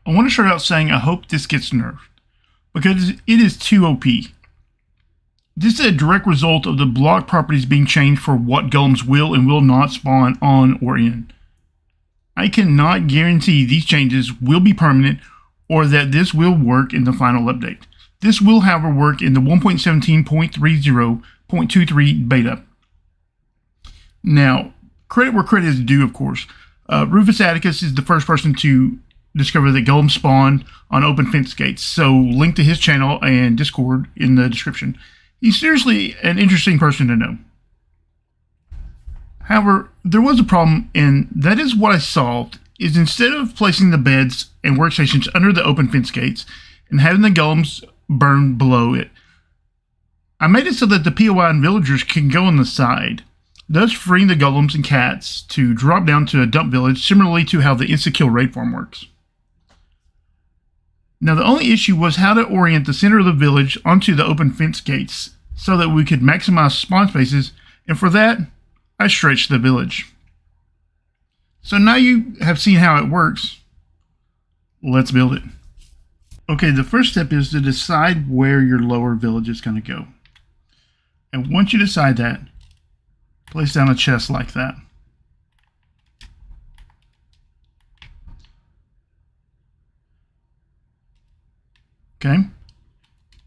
I want to start out saying I hope this gets nerfed, because it is too OP. This is a direct result of the block properties being changed for what golems will and will not spawn on or in. I cannot guarantee these changes will be permanent or that this will work in the final update. This will, however, work in the 1.17.30.23 beta. Now, credit where credit is due, of course. Rufus Atticus is the first person to discover that golems spawn on open fence gates, so link to his channel and Discord in the description. He's seriously an interesting person to know. However, there was a problem, and that is what I solved, is instead of placing the beds and workstations under the open fence gates and having the golems burn below it, I made it so that the POI and villagers can go on the side, thus freeing the golems and cats to drop down to a dump village, similarly to how the insta-kill raid farm works. Now, the only issue was how to orient the center of the village onto the open fence gates so that we could maximize spawn spaces, and for that, I stretched the village. So now you have seen how it works. Let's build it. Okay, the first step is to decide where your lower village is going to go. And once you decide that, place down a chest like that. Okay.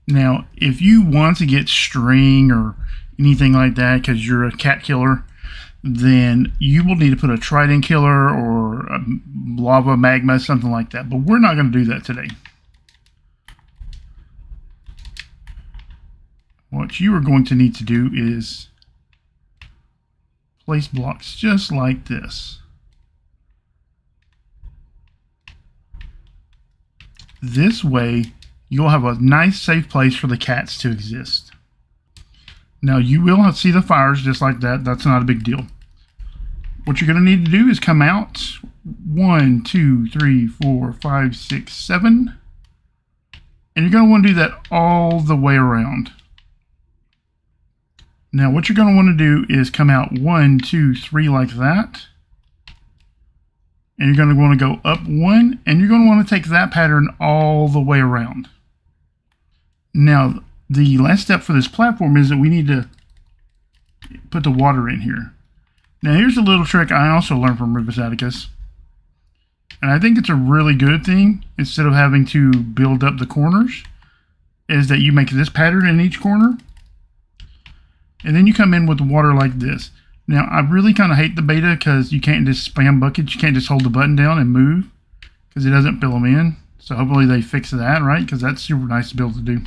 Now, if you want to get string or anything like that because you're a cat killer, then you will need to put a trident killer or a lava magma, something like that. But we're not going to do that today. What you are going to need to do is place blocks just like this. This way, you'll have a nice safe place for the cats to exist. Now, you will see the fires just like that. That's not a big deal. What you're going to need to do is come out 1, 2, 3, 4, 5, 6, 7. And you're going to want to do that all the way around. Now, what you're going to want to do is come out 1, 2, 3 like that. And you're going to want to go up 1. And you're going to want to take that pattern all the way around. Now, the last step for this platform is that we need to put the water in here. Now, here's a little trick I also learned from Rufus Atticus. And I think it's a really good thing, instead of having to build up the corners, is that you make this pattern in each corner. And then you come in with the water like this. Now, I really kind of hate the beta because you can't just spam buckets. You can't just hold the button down and move because it doesn't fill them in. So hopefully they fix that, right? Because that's super nice to be able to do.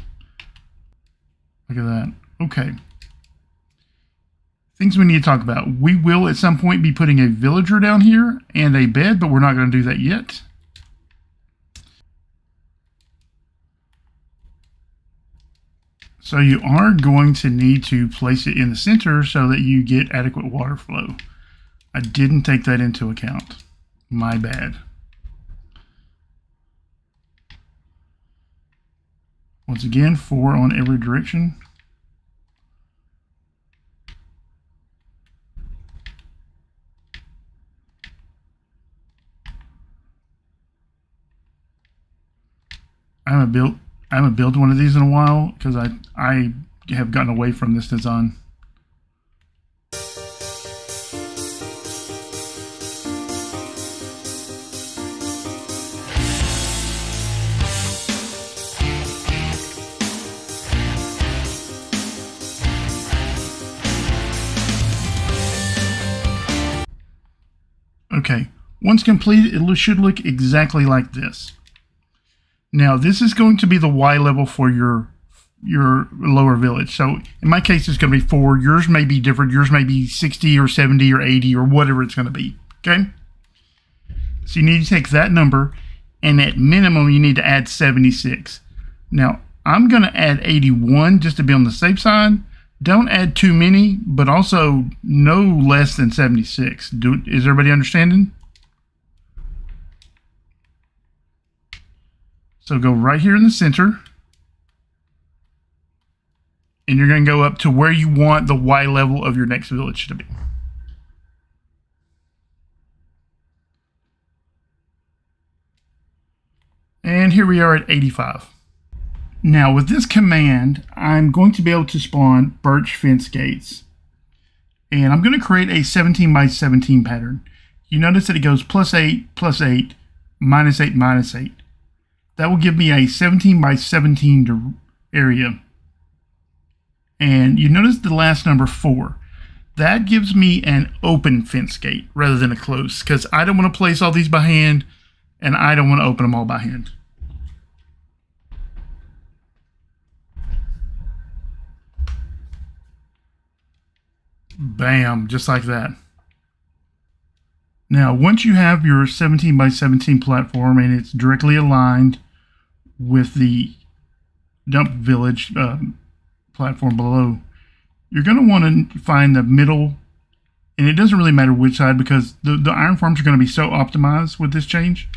Look at that. Okay. Things we need to talk about. We will at some point be putting a villager down here and a bed, but we're not going to do that yet. So you are going to need to place it in the center so that you get adequate water flow. I didn't take that into account. My bad. Once again, 4 on every direction. I haven't built one of these in a while because I have gotten away from this design. Okay, once completed, it should look exactly like this. Now, this is going to be the Y level for your lower village. So, in my case, it's going to be 4. Yours may be different. Yours may be 60 or 70 or 80 or whatever it's going to be. Okay? So, you need to take that number, and at minimum, you need to add 76. Now, I'm going to add 81 just to be on the safe side. Don't add too many, but also no less than 76. Is everybody understanding? So go right here in the center. And you're going to go up to where you want the Y level of your next village to be. And here we are at 85. Now with this command, I'm going to be able to spawn birch fence gates. And I'm going to create a 17 by 17 pattern. You notice that it goes +8, +8, -8, -8. That will give me a 17 by 17 area. And you notice the last number 4. That gives me an open fence gate rather than a closed, because I don't want to place all these by hand and I don't want to open them all by hand. Bam, just like that. Now, once you have your 17 by 17 platform and it's directly aligned with the dump village platform below, you're going to want to find the middle, and it doesn't really matter which side because the iron farms are going to be so optimized with this change.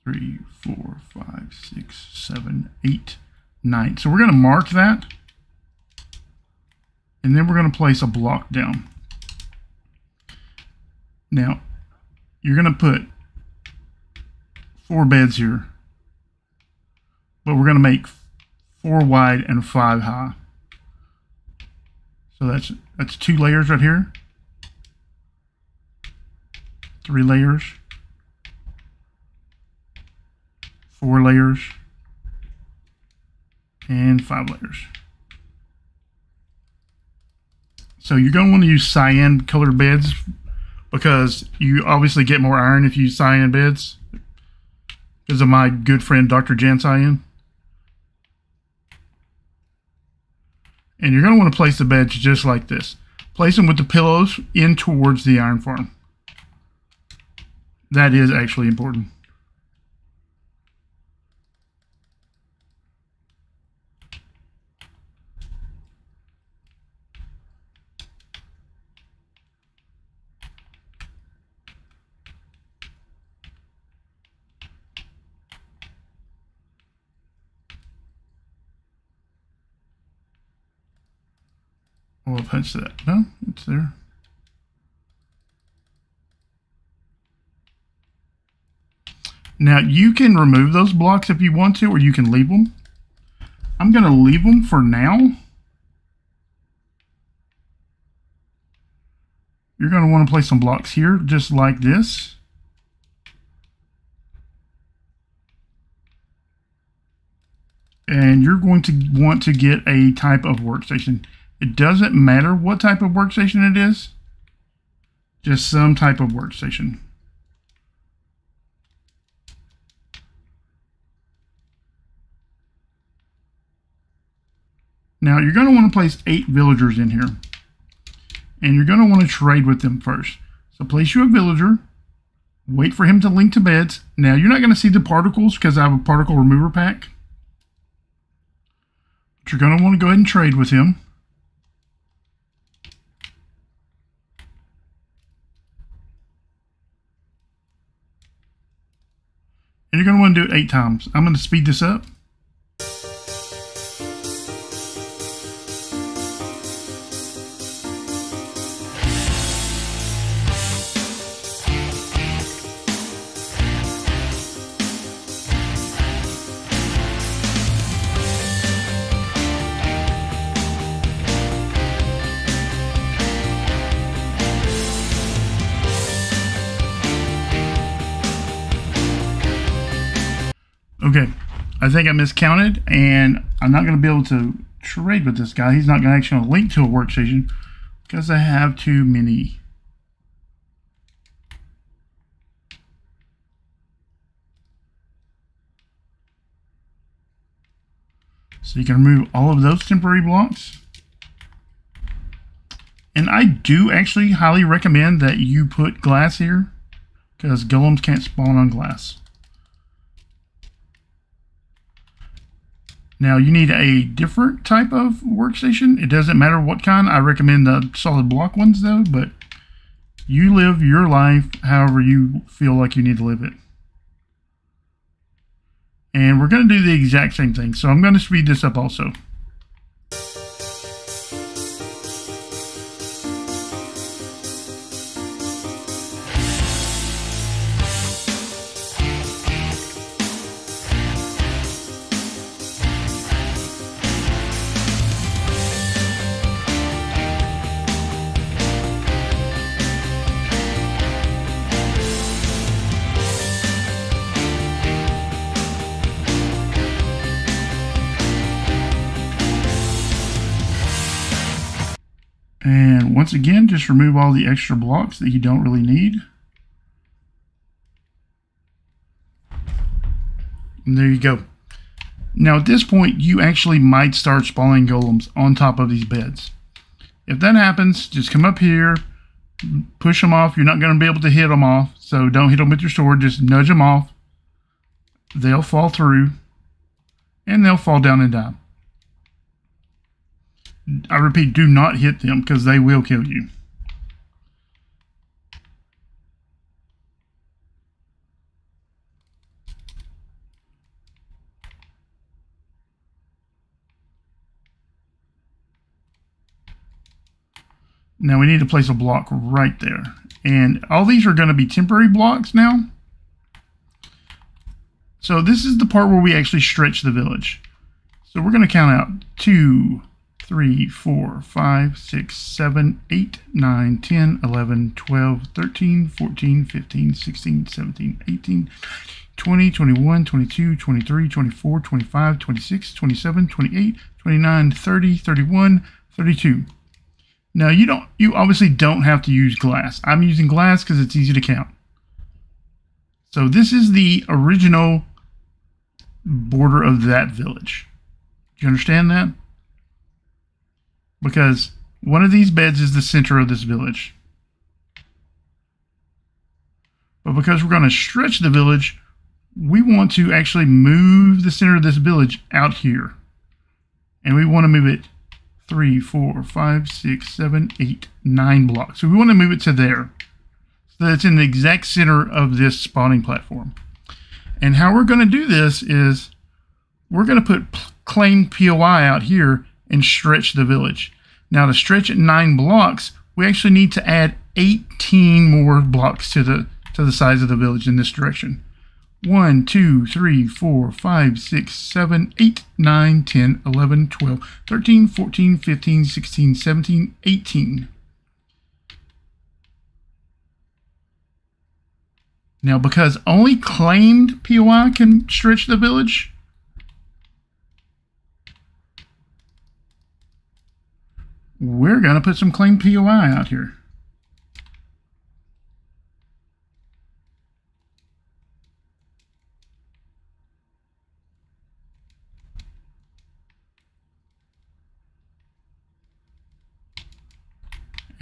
3, 4, 5, 6, 7, 8, 9. So we're going to mark that. And then we're going to place a block down. Now, you're going to put 4 beds here. But we're going to make 4 wide and 5 high. So that's 2 layers right here. 3 layers. 4 layers. And 5 layers. So you're going to want to use cyan colored beds because you obviously get more iron if you use cyan beds, because of my good friend Dr. Jan Cyan. And you're going to want to place the beds just like this. Place them with the pillows in towards the iron farm. That is actually important. We'll punch that. No, it's there. Now you can remove those blocks if you want to, or you can leave them. I'm going to leave them for now. You're going to want to place some blocks here, just like this. And you're going to want to get a type of workstation. It doesn't matter what type of workstation it is, just some type of workstation. Now you're going to want to place 8 villagers in here, and you're going to want to trade with them first. So place you a villager, wait for him to link to beds. Now you're not going to see the particles because I have a particle remover pack, but you're going to want to go ahead and trade with him. And you're going to want to do it 8 times. I'm going to speed this up. Okay, I think I miscounted, and I'm not going to be able to trade with this guy. He's not going to actually link to a workstation because I have too many. So you can remove all of those temporary blocks. And I do actually highly recommend that you put glass here because golems can't spawn on glass. Now you need a different type of workstation. It doesn't matter what kind. I recommend the solid block ones though, but you live your life however you feel like you need to live it. And we're going to do the exact same thing. So I'm going to speed this up also. And once again, just remove all the extra blocks that you don't really need. And there you go. Now at this point, you actually might start spawning golems on top of these beds. If that happens, just come up here, push them off. You're not going to be able to hit them off, so don't hit them with your sword. Just nudge them off. They'll fall through, and they'll fall down and die. I repeat, do not hit them because they will kill you. Now we need to place a block right there. And all these are going to be temporary blocks now. So this is the part where we actually stretch the village. So we're going to count out 2, 3, 4, 5, 6, 7, 8, 9, 10, 11, 12, 13, 14, 15, 16, 17, 18, 20, 21, 22, 23, 24, 25, 26, 27, 28, 29, 30, 31, 32. Now you obviously don't have to use glass. I'm using glass because it's easy to count. So this is the original border of that village. Do you understand that? Because one of these beds is the center of this village. But because we're going to stretch the village, we want to actually move the center of this village out here. And we want to move it 3, 4, 5, 6, 7, 8, 9 blocks. So we want to move it to there. So that it's in the exact center of this spawning platform. And how we're going to do this is we're going to put claim POI out here and stretch the village. Now to stretch it 9 blocks, we actually need to add 18 more blocks to the size of the village in this direction. 1, 2, 3, 4, 5, 6, 7, 8, 9, 10, 11, 12, 13, 14, 15, 16, 17, 18. Now, because only claimed POI can stretch the village, we're going to put some claimed POI out here.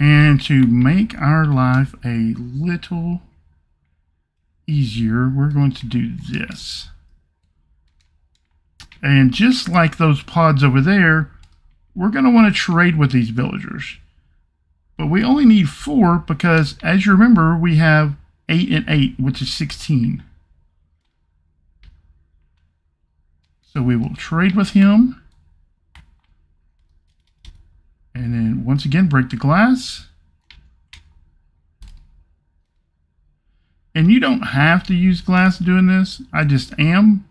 And to make our life a little easier, we're going to do this. And just like those pods over there, we're going to want to trade with these villagers. But we only need 4 because, as you remember, we have 8 and 8, which is 16. So we will trade with him. And then once again, break the glass. And you don't have to use glass doing this. I just am.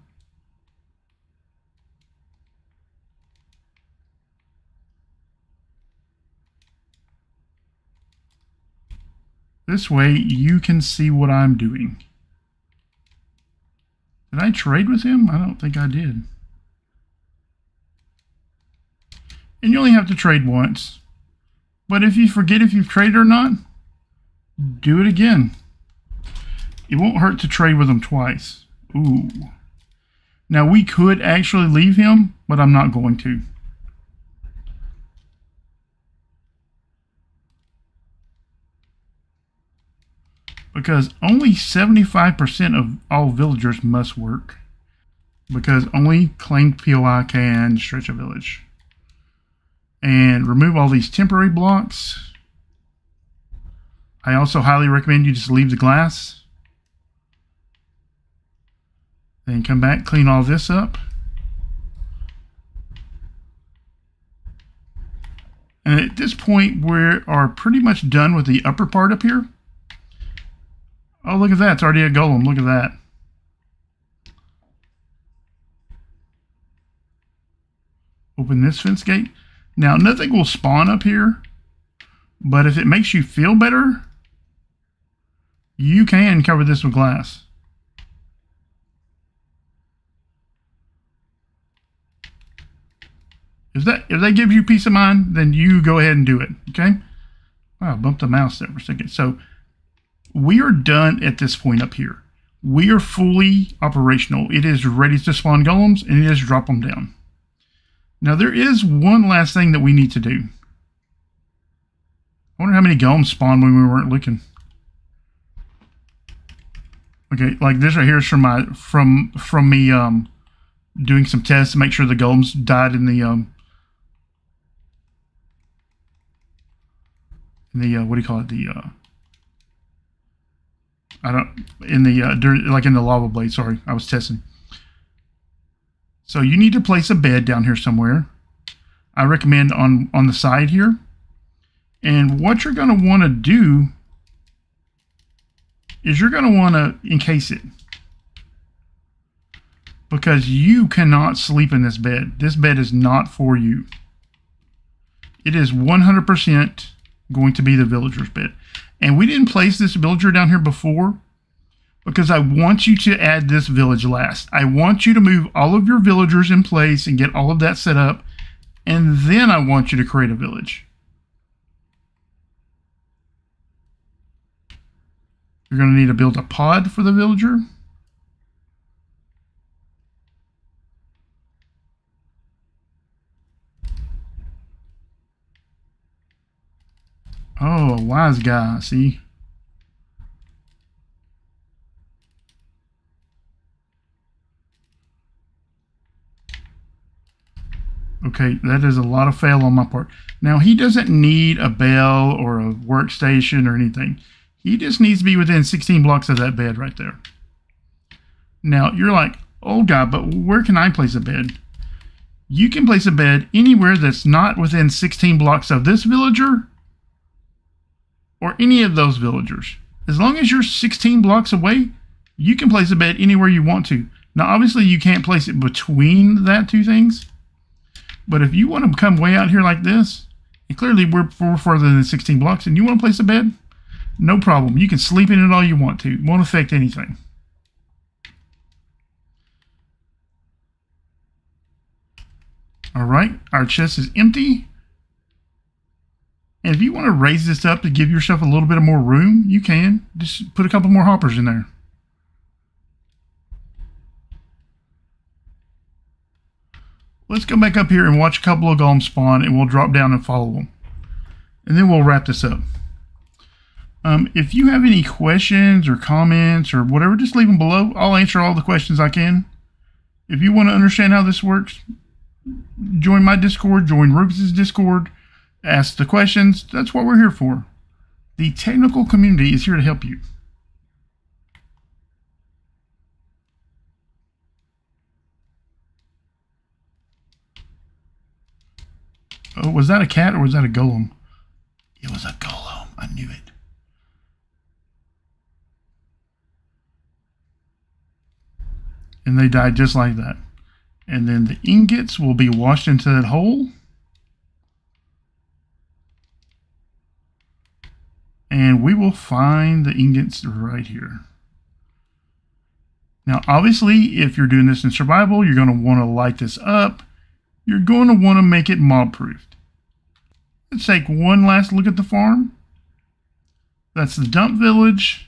This way you can see what I'm doing. Did I trade with him? I don't think I did. And you only have to trade once. But if you forget if you've traded or not, do it again. It won't hurt to trade with him twice. Ooh. Now we could actually leave him, but I'm not going to. Because only 75% of all villagers must work. Because only claimed POI can stretch a village. And remove all these temporary blocks. I also highly recommend you just leave the glass. Then come back, clean all this up. And at this point, we are pretty much done with the upper part up here. Oh, look at that. It's already a golem. Look at that. Open this fence gate. Now, nothing will spawn up here, but if it makes you feel better, you can cover this with glass. If that gives you peace of mind, then you go ahead and do it. Okay. Wow, I bumped the mouse there for a second. So we are done at this point up here. We are fully operational. It is ready to spawn golems, and it is drop them down. Now there is one last thing that we need to do. I wonder how many golems spawned when we weren't looking. Okay, like this right here is from me doing some tests to make sure the golems died in the what do you call it? Like in the lava blade. Sorry, I was testing. So you need to place a bed down here somewhere. I recommend on the side here. And what you're going to want to do is you're going to want to encase it, because you cannot sleep in this bed. This bed is not for you. It is 100% going to be the villager's bed. And we didn't place this villager down here before because I want you to add this village last. I want you to move all of your villagers in place and get all of that set up, and then I want you to create a village. You're going to need to build a pod for the villager. Oh, a wise guy, see? Okay, that is a lot of fail on my part. Now, he doesn't need a bell or a workstation or anything. He just needs to be within 16 blocks of that bed right there. Now, you're like, oh God, but where can I place a bed? You can place a bed anywhere that's not within 16 blocks of this villager or any of those villagers. As long as you're 16 blocks away, you can place a bed anywhere you want to. Now, obviously, you can't place it between that two things. But if you want to come way out here like this, and clearly we're further than 16 blocks, and you want to place a bed, no problem. You can sleep in it all you want to. It won't affect anything. All right, our chest is empty. And if you want to raise this up to give yourself a little bit of more room, you can. Just put a couple more hoppers in there. Let's go back up here and watch a couple of golems spawn, and we'll drop down and follow them. And then we'll wrap this up. If you have any questions or comments or whatever, just leave them below. I'll answer all the questions I can. If you want to understand how this works, join my Discord, join Rubes' Discord, ask the questions. That's what we're here for. The technical community is here to help you. Oh, was that a cat or was that a golem? It was a golem. I knew it. And they died just like that. And then the ingots will be washed into that hole. And we will find the ingots right here. Now, obviously, if you're doing this in survival, you're going to want to light this up. You're going to want to make it mob-proofed. Let's take one last look at the farm. That's the dump village.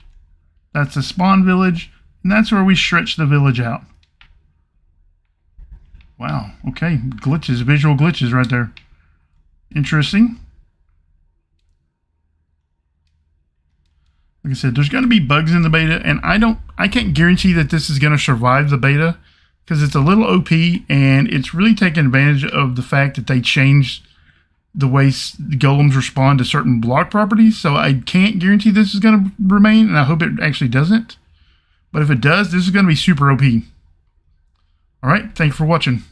That's the spawn village. And that's where we stretch the village out. Wow. Okay. Glitches, visual glitches right there. Interesting. Like I said, there's going to be bugs in the beta, and I can't guarantee that this is going to survive the beta because it's a little OP, and it's really taking advantage of the fact that they changed the way golems respond to certain block properties. So I can't guarantee this is going to remain, and I hope it actually doesn't. But if it does, this is going to be super OP. All right, thank you for watching.